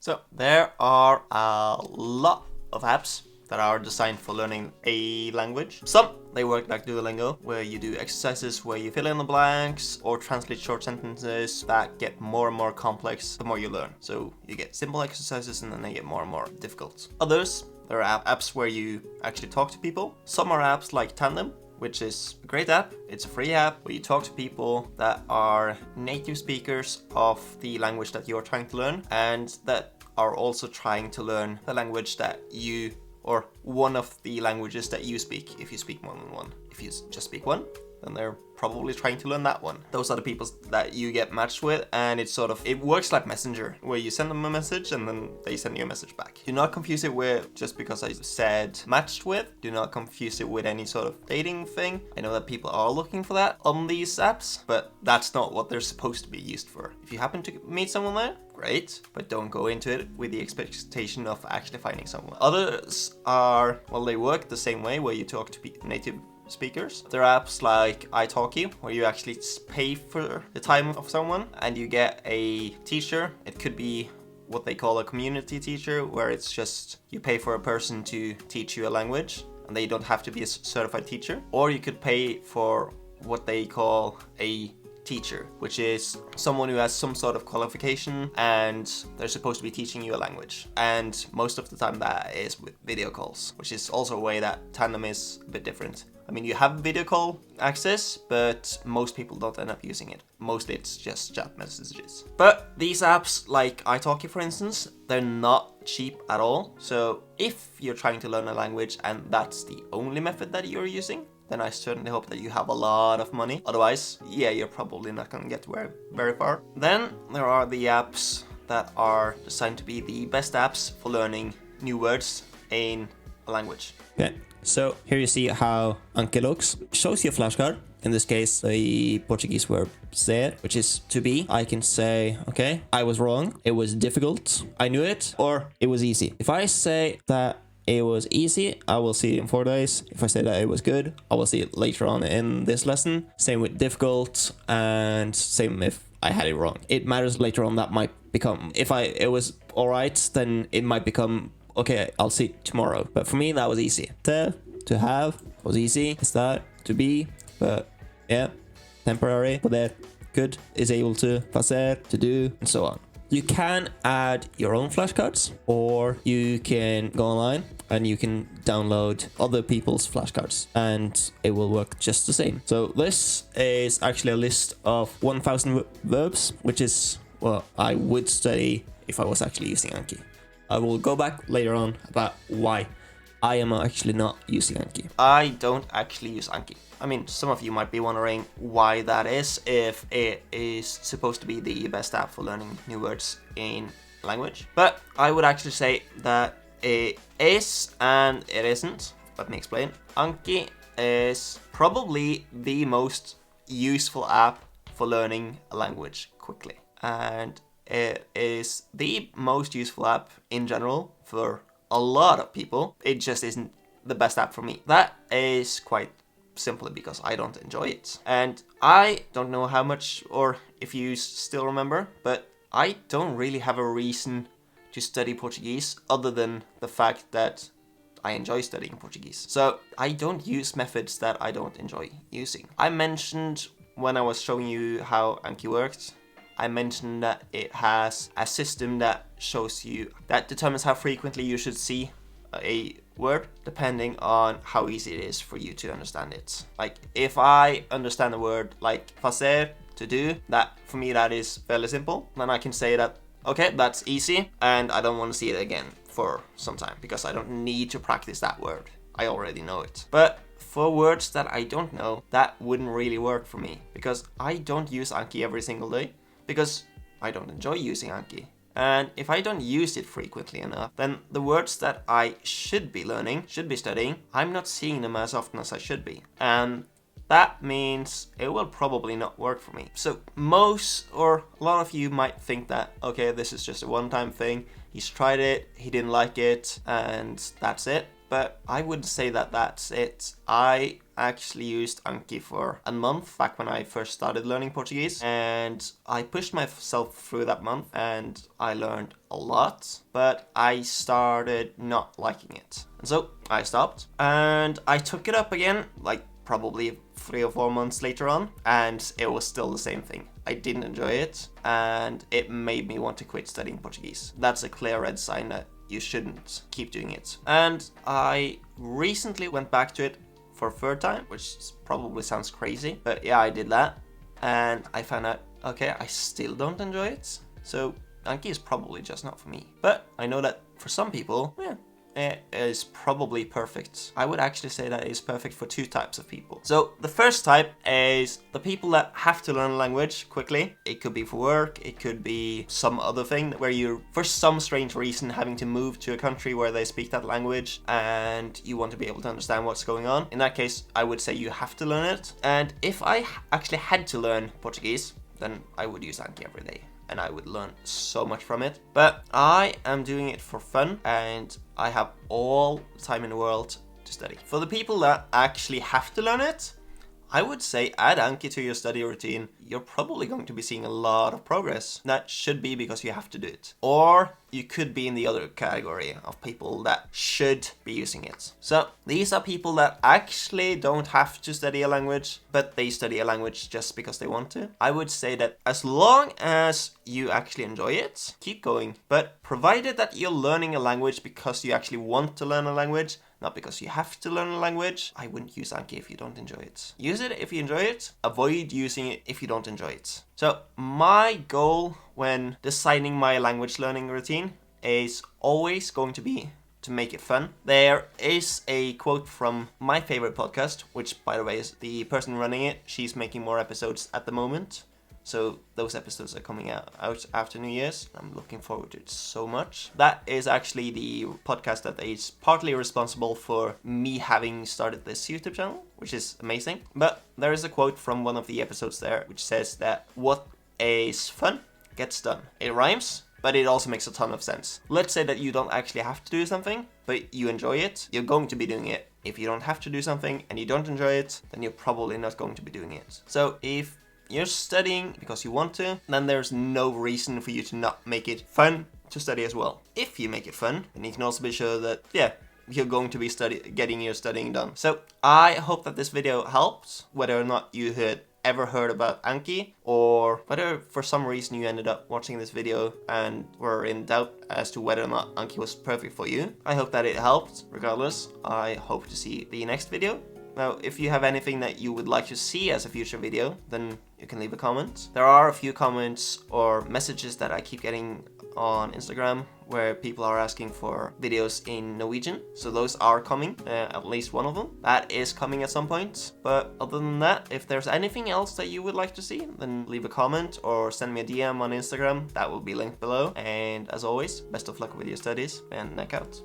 So there are a lot of apps that are designed for learning a language. Some, they work like Duolingo, where you do exercises where you fill in the blanks or translate short sentences that get more and more complex the more you learn. So you get simple exercises and then they get more and more difficult. Others, there are apps where you actually talk to people. Some are apps like Tandem, which is a great app. It's a free app where you talk to people that are native speakers of the language that you're trying to learn and that are also trying to learn the language that you, or one of the languages that you speak, if you speak more than one. If you just speak one, then they're probably trying to learn that one. Those are the people that you get matched with, and it works like Messenger, where you send them a message and then they send you a message back. Do not confuse it with, just because I said matched with, do not confuse it with any sort of dating thing. I know that people are looking for that on these apps, but that's not what they're supposed to be used for. If you happen to meet someone there, great, but don't go into it with the expectation of actually finding someone. Others are, well, they work the same way, where you talk to native speakers. There are apps like italki, where you actually pay for the time of someone and you get a teacher. It could be what they call a community teacher, where it's just you pay for a person to teach you a language and they don't have to be a certified teacher. Or you could pay for what they call a teacher, which is someone who has some sort of qualification and they're supposed to be teaching you a language. And most of the time that is with video calls, which is also a way that Tandem is a bit different. I mean, you have video call access, but most people don't end up using it. Mostly it's just chat messages. But these apps, like italki for instance, they're not cheap at all. So if you're trying to learn a language and that's the only method that you're using, then I certainly hope that you have a lot of money. Otherwise, yeah, you're probably not gonna get very far. Then there are the apps that are designed to be the best apps for learning new words in a language. Okay, so here you see how Anki looks. Shows you a flashcard. In this case, the Portuguese verb ser, which is to be. I can say, okay, I was wrong. It was difficult. I knew it. Or it was easy. If I say that it was easy, I will see it in 4 days. If I say that it was good, I will see it later on in this lesson. Same with difficult, and same if I had it wrong. It matters later on. That might become, if it was alright, then it might become, okay, I'll see it tomorrow. But for me, that was easy. To have was easy. Estar, to be, but yeah, temporary. Poder, could, is able to, fazer, to do, and so on. You can add your own flashcards, or you can go online and you can download other people's flashcards and it will work just the same. So this is actually a list of 1000 verbs, which is what I would study if I was actually using Anki. I will go back later on about why I am actually not using Anki. I don't actually use Anki. I mean, some of you might be wondering why that is, if it is supposed to be the best app for learning new words in language. But I would actually say that it is and it isn't. Let me explain. Anki is probably the most useful app for learning a language quickly. And it is the most useful app in general for a lot of people. It just isn't the best app for me. That is quite simply because I don't enjoy it. And I don't know how much, or if you still remember, but I don't really have a reason to study Portuguese other than the fact that I enjoy studying Portuguese. So I don't use methods that I don't enjoy using. I mentioned when I was showing you how Anki works, I mentioned that it has a system that shows you, that determines how frequently you should see a word depending on how easy it is for you to understand it. Like if I understand the word like fazer, to do, that for me that is fairly simple, then I can say that, okay, that's easy and I don't want to see it again for some time because I don't need to practice that word. I already know it. But for words that I don't know, that wouldn't really work for me because I don't use Anki every single day because I don't enjoy using Anki. And if I don't use it frequently enough, then the words that I should be learning, should be studying, I'm not seeing them as often as I should be. And that means it will probably not work for me. So most, or a lot of you might think that, okay, this is just a one-time thing. He's tried it, he didn't like it, and that's it. but I would say that that's it. I actually used Anki for a month back when I first started learning Portuguese, and I pushed myself through that month and I learned a lot, but I started not liking it. And so I stopped and I took it up again, like probably 3 or 4 months later on, and it was still the same thing. I didn't enjoy it and it made me want to quit studying Portuguese. That's a clear red sign that you shouldn't keep doing it. And I recently went back to it for a third time, which probably sounds crazy, but yeah, I did that. And I found out, okay, I still don't enjoy it. So Anki is probably just not for me. But I know that for some people, yeah, it is probably perfect. I would actually say that it is perfect for 2 types of people. So the first type is the people that have to learn a language quickly. It could be for work, it could be some other thing where you're, for some strange reason, having to move to a country where they speak that language and you want to be able to understand what's going on. In that case, I would say you have to learn it. And if I actually had to learn Portuguese, then I would use Anki every day, and I would learn so much from it. But I am doing it for fun, and I have all the time in the world to study. For the people that actually have to learn it, I would say add Anki to your study routine. You're probably going to be seeing a lot of progress. That should be because you have to do it. Or you could be in the other category of people that should be using it. So these are people that actually don't have to study a language, but they study a language just because they want to. I would say that as long as you actually enjoy it, keep going. But provided that you're learning a language because you actually want to learn a language, not because you have to learn a language, I wouldn't use Anki if you don't enjoy it. Use it if you enjoy it. Avoid using it if you don't enjoy it. So my goal when designing my language learning routine is always going to be to make it fun. There is a quote from my favorite podcast, which by the way is the person running it. She's making more episodes at the moment. So those episodes are coming out after New Year's. I'm looking forward to it so much. That is actually the podcast that is partly responsible for me having started this YouTube channel, which is amazing. But there is a quote from one of the episodes there, which says that what is fun gets done. It rhymes, but it also makes a ton of sense. Let's say that you don't actually have to do something, but you enjoy it. You're going to be doing it. If you don't have to do something and you don't enjoy it, then you're probably not going to be doing it. So if you're studying because you want to, then there's no reason for you to not make it fun to study as well. If you make it fun, then you can also be sure that, yeah, you're going to be getting your studying done. So I hope that this video helped, whether or not you had ever heard about Anki, or whether for some reason you ended up watching this video and were in doubt as to whether or not Anki was perfect for you. I hope that it helped. Regardless, I hope to see the next video. Now, if you have anything that you would like to see as a future video, then you can leave a comment. There are a few comments or messages that I keep getting on Instagram where people are asking for videos in Norwegian. So those are coming, at least one of them. That is coming at some point. But other than that, if there's anything else that you would like to see, then leave a comment or send me a DM on Instagram. That will be linked below. And as always, best of luck with your studies and neck out.